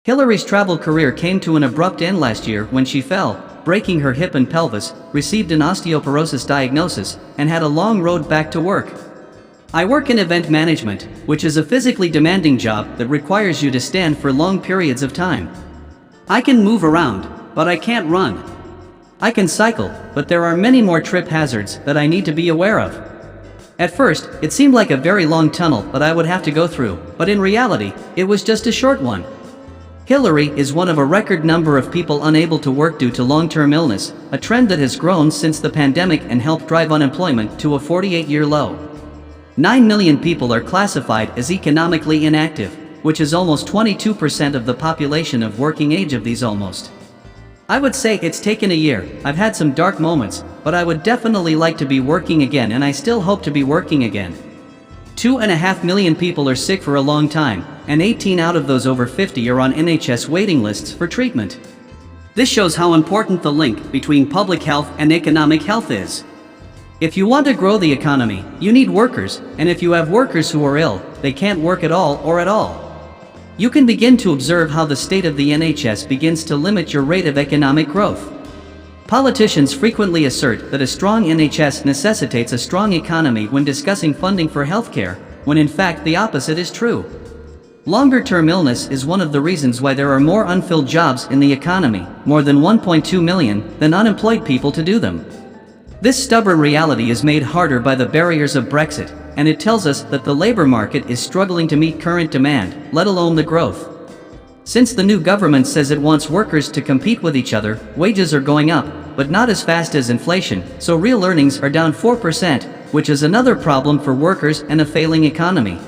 Hillary's travel career came to an abrupt end last year when she fell, breaking her hip and pelvis, received an osteoporosis diagnosis, and had a long road back to work. I work in event management, which is a physically demanding job that requires you to stand for long periods of time. I can move around, but I can't run. I can cycle, but there are many more trip hazards that I need to be aware of. At first, it seemed like a very long tunnel that I would have to go through, but in reality, it was just a short one. Hillary is one of a record number of people unable to work due to long-term illness, a trend that has grown since the pandemic and helped drive unemployment to a 48-year low. 9 million people are classified as economically inactive, which is almost 22% of the population of working age of these almost. I would say it's taken a year. I've had some dark moments, but I would definitely like to be working again, and I still hope to be working again. 2.5 million people are sick for a long time, and 18 out of those over 50 are on NHS waiting lists for treatment. This shows how important the link between public health and economic health is. If you want to grow the economy, you need workers, and if you have workers who are ill, they can't work at all or at all. You can begin to observe how the state of the NHS begins to limit your rate of economic growth. Politicians frequently assert that a strong NHS necessitates a strong economy when discussing funding for healthcare, when in fact the opposite is true. Longer-term illness is one of the reasons why there are more unfilled jobs in the economy, more than 1.2 million, than unemployed people to do them. This stubborn reality is made harder by the barriers of Brexit, and it tells us that the labor market is struggling to meet current demand, let alone the growth. Since the new government says it wants workers to compete with each other, wages are going up, but not as fast as inflation, so real earnings are down 4%, which is another problem for workers and a failing economy.